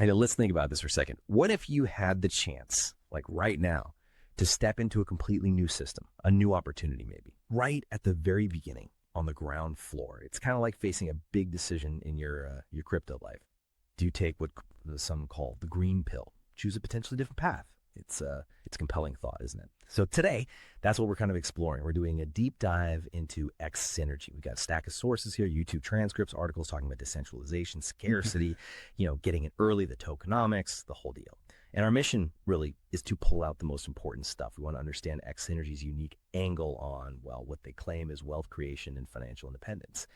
I know, let's think about this for a second. What if you had the chance, like right now, to step into a completely new system, a new opportunity maybe, right at the very beginning on the ground floor? It's kind of like facing a big decision in your crypto life. Do you take what some call the green pill? Choose a potentially different path. It's a compelling thought, isn't it? So today, that's what we're kind of exploring. We're doing a deep dive into Xsynergy. We've got a stack of sources here, YouTube transcripts, articles talking about decentralization, scarcity, getting it early, the tokenomics, the whole deal. And our mission really is to pull out the most important stuff. We want to understand Xsynergy's unique angle on, well, what they claim is wealth creation and financial independence.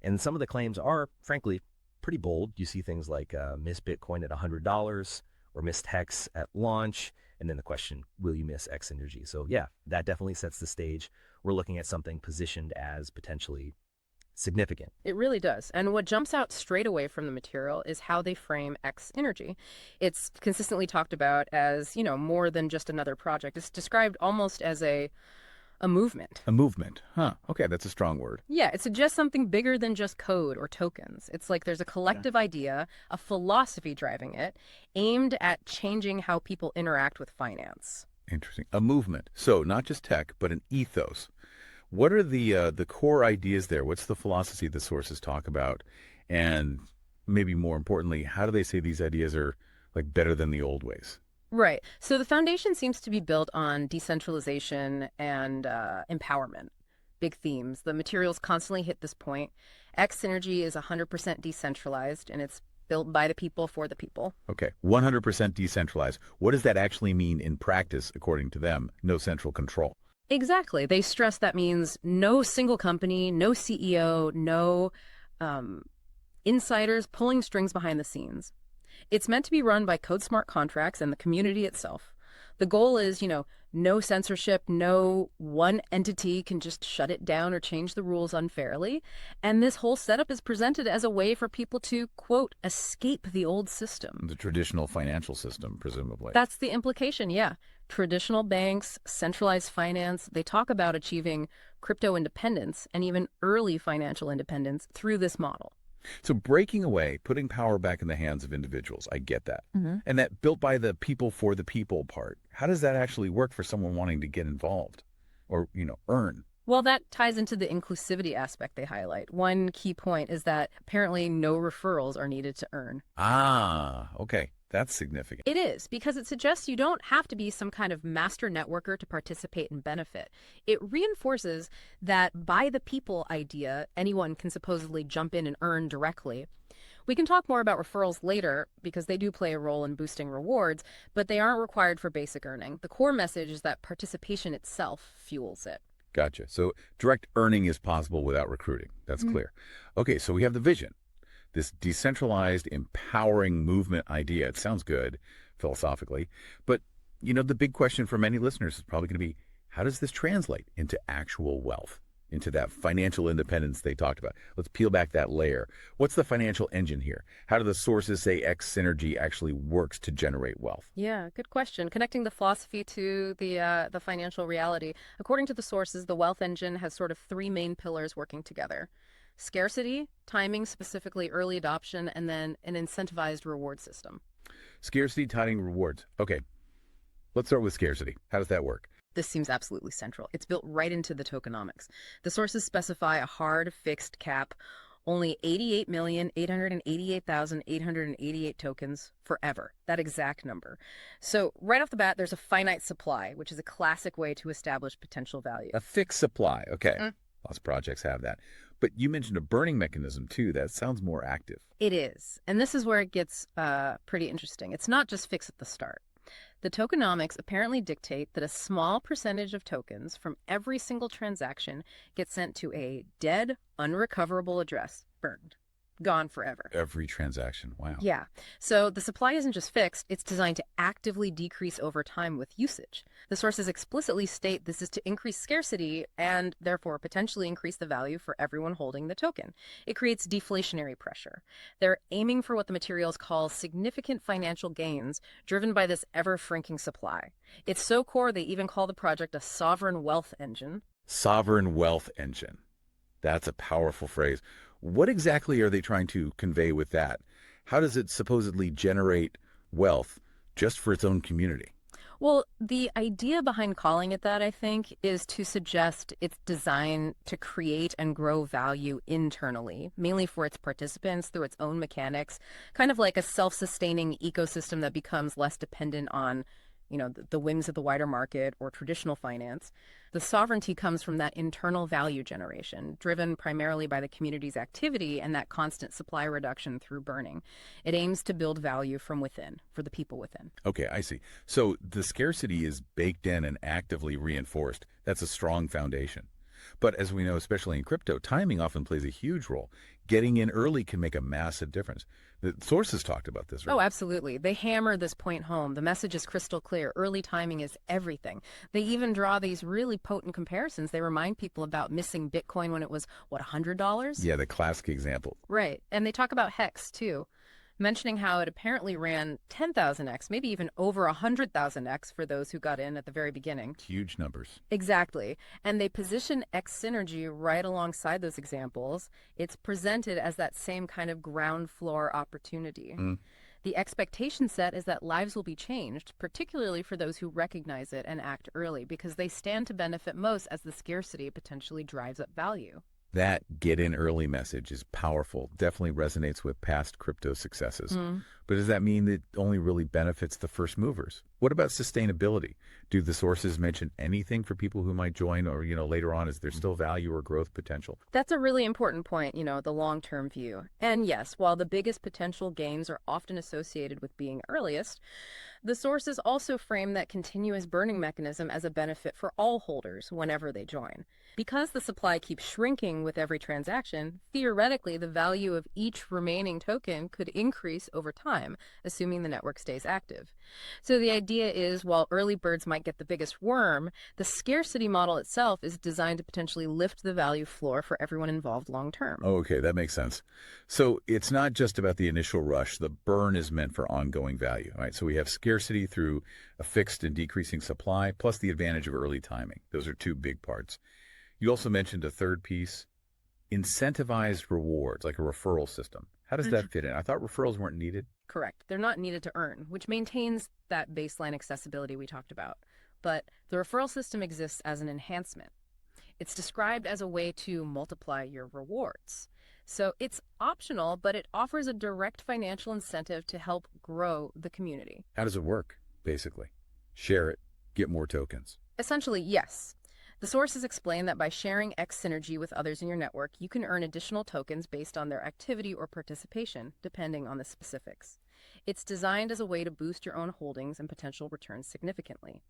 And some of the claims are, frankly, pretty bold. You see things like miss Bitcoin at $100 or miss Hex at launch. And then the question, will you miss Xsynergy? So yeah, that definitely sets the stage. We're looking at something positioned as potentially significant. It really does. And what jumps out straight away from the material is how they frame Xsynergy. It's consistently talked about as, more than just another project. It's described almost as a movement. A movement. Huh. Okay, that's a strong word. Yeah, it suggests something bigger than just code or tokens. It's like there's a collective idea, a philosophy driving it, aimed at changing how people interact with finance. Interesting. A movement. So not just tech, but an ethos. What are the core ideas there? What's the philosophy the sources talk about? And maybe more importantly, how do they say these ideas are like better than the old ways? Right. So the foundation seems to be built on decentralization and empowerment, big themes. The materials constantly hit this point. Xsynergy is 100% decentralized, and it's built by the people for the people. Okay, 100% decentralized. What does that actually mean in practice, according to them? No central control. Exactly. They stress that means no single company, no CEO, no insiders pulling strings behind the scenes. It's meant to be run by code smart contracts and the community itself. The goal is, no censorship, no one entity can just shut it down or change the rules unfairly. And this whole setup is presented as a way for people to, quote, escape the old system. The traditional financial system, presumably. That's the implication, yeah. Traditional banks, centralized finance, they talk about achieving crypto independence and even early financial independence through this model. So breaking away, putting power back in the hands of individuals, I get that. And that built by the people for the people part, how does that actually work for someone wanting to get involved or, earn? Well, that ties into the inclusivity aspect they highlight. One key point is that apparently no referrals are needed to earn. Ah, okay. That's significant. It is, because it suggests you don't have to be some kind of master networker to participate and benefit. It reinforces that by the people idea, anyone can supposedly jump in and earn directly. We can talk more about referrals later because they do play a role in boosting rewards, but they aren't required for basic earning. The core message is that participation itself fuels it. Gotcha. So direct earning is possible without recruiting. That's clear. Okay, so we have the vision. This decentralized, empowering movement idea. It sounds good philosophically, but the big question for many listeners is probably going to be, how does this translate into actual wealth, into that financial independence they talked about? Let's peel back that layer. What's the financial engine here? How do the sources say Xsynergy actually works to generate wealth? Yeah, good question. Connecting the philosophy to the financial reality. According to the sources, the wealth engine has sort of three main pillars working together. Scarcity, timing, specifically early adoption, and then an incentivized reward system. Scarcity, timing, rewards. Okay, let's start with scarcity. How does that work? This seems absolutely central. It's built right into the tokenomics. The sources specify a hard, fixed cap, only 88,888,888 tokens forever, that exact number. So right off the bat, there's a finite supply, which is a classic way to establish potential value. A fixed supply, okay. Lots of projects have that. But you mentioned a burning mechanism, too. That sounds more active. It is. And this is where it gets pretty interesting. It's not just fixed at the start. The tokenomics apparently dictate that a small percentage of tokens from every single transaction gets sent to a dead, unrecoverable address, burned, gone forever. Every transaction, wow. Yeah. So the supply isn't just fixed, it's designed to actively decrease over time with usage. The sources explicitly state this is to increase scarcity and therefore potentially increase the value for everyone holding the token. It creates deflationary pressure. They're aiming for what the materials call significant financial gains driven by this ever-shrinking supply. It's so core they even call the project a sovereign wealth engine. Sovereign wealth engine. That's a powerful phrase. What exactly are they trying to convey with that? How does it supposedly generate wealth just for its own community? Well, the idea behind calling it that, I think, is to suggest it's designed to create and grow value internally, mainly for its participants through its own mechanics, kind of like a self-sustaining ecosystem that becomes less dependent on, the whims of the wider market or traditional finance. The sovereignty comes from that internal value generation, driven primarily by the community's activity and that constant supply reduction through burning. It aims to build value from within, for the people within. Okay, I see. So the scarcity is baked in and actively reinforced. That's a strong foundation. But as we know, especially in crypto, timing often plays a huge role. Getting in early can make a massive difference. The sources talked about this, right? Oh, absolutely. They hammer this point home. The message is crystal clear. Early timing is everything. They even draw these really potent comparisons. They remind people about missing Bitcoin when it was, what, $100? Yeah, the classic example. Right. And they talk about Hex, too, mentioning how it apparently ran 10,000x, maybe even over 100,000x for those who got in at the very beginning. Huge numbers. Exactly. And they position Xsynergy right alongside those examples. It's presented as that same kind of ground floor opportunity. The expectation set is that lives will be changed, particularly for those who recognize it and act early, because they stand to benefit most as the scarcity potentially drives up value. That get in early message is powerful, definitely resonates with past crypto successes. But does that mean that it only really benefits the first movers? What about sustainability? Do the sources mention anything for people who might join or, later on, is there still value or growth potential? That's a really important point, the long-term view. And yes, while the biggest potential gains are often associated with being earliest, the sources also frame that continuous burning mechanism as a benefit for all holders whenever they join. Because the supply keeps shrinking with every transaction, theoretically the value of each remaining token could increase over time, assuming the network stays active. So the idea is, while early birds might get the biggest worm, the scarcity model itself is designed to potentially lift the value floor for everyone involved long term. Oh, okay, that makes sense. So it's not just about the initial rush. The burn is meant for ongoing value, right? So we have scarcity through a fixed and decreasing supply, plus the advantage of early timing. Those are two big parts. You also mentioned a third piece, incentivized rewards, like a referral system. How does that fit in? I thought referrals weren't needed. Correct. They're not needed to earn, which maintains that baseline accessibility we talked about. But the referral system exists as an enhancement. It's described as a way to multiply your rewards. So it's optional, but it offers a direct financial incentive to help grow the community. How does it work, basically? Share it, get more tokens. Essentially, yes. The sources explain that by sharing Xsynergy with others in your network, you can earn additional tokens based on their activity or participation, depending on the specifics. It's designed as a way to boost your own holdings and potential returns significantly.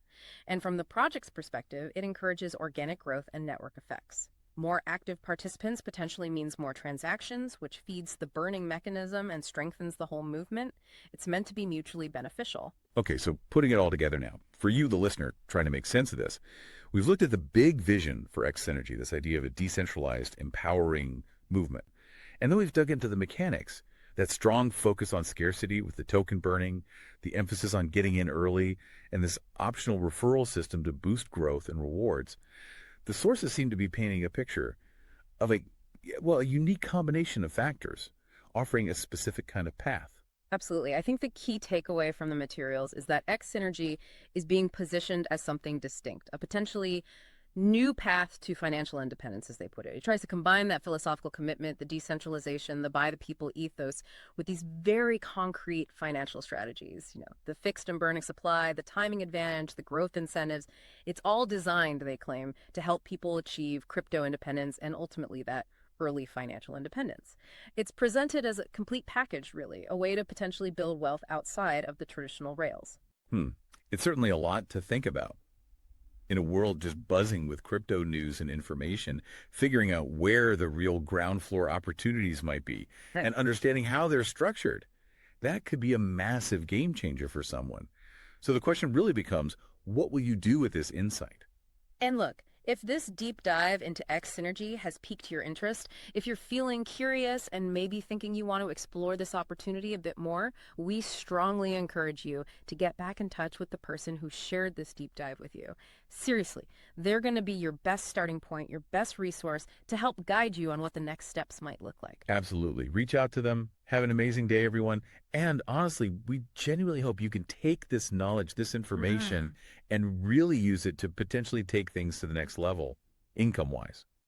And from the project's perspective, it encourages organic growth and network effects. More active participants potentially means more transactions, which feeds the burning mechanism and strengthens the whole movement. It's meant to be mutually beneficial. Okay, so putting it all together now, for you, the listener, trying to make sense of this, we've looked at the big vision for Xsynergy, this idea of a decentralized, empowering movement. And then we've dug into the mechanics, that strong focus on scarcity with the token burning, the emphasis on getting in early, and this optional referral system to boost growth and rewards. The sources seem to be painting a picture of a unique combination of factors, offering a specific kind of path. Absolutely. I think the key takeaway from the materials is that Xsynergy is being positioned as something distinct, a potentially new path to financial independence, as they put it. It tries to combine that philosophical commitment, the decentralization, the by the people ethos, with these very concrete financial strategies. The fixed and burning supply, the timing advantage, the growth incentives. It's all designed, they claim, to help people achieve crypto independence and ultimately that early financial independence. It's presented as a complete package, really, a way to potentially build wealth outside of the traditional rails. It's certainly a lot to think about. In a world just buzzing with crypto news and information, figuring out where the real ground floor opportunities might be and understanding how they're structured, that could be a massive game changer for someone. So the question really becomes, what will you do with this insight? And look, if this deep dive into Xsynergy has piqued your interest, if you're feeling curious and maybe thinking you want to explore this opportunity a bit more, we strongly encourage you to get back in touch with the person who shared this deep dive with you. Seriously, they're going to be your best starting point, your best resource to help guide you on what the next steps might look like. Absolutely. Reach out to them, Have an amazing day, everyone. And honestly, we genuinely hope you can take this knowledge, this information, and really use it to potentially take things to the next level, income-wise.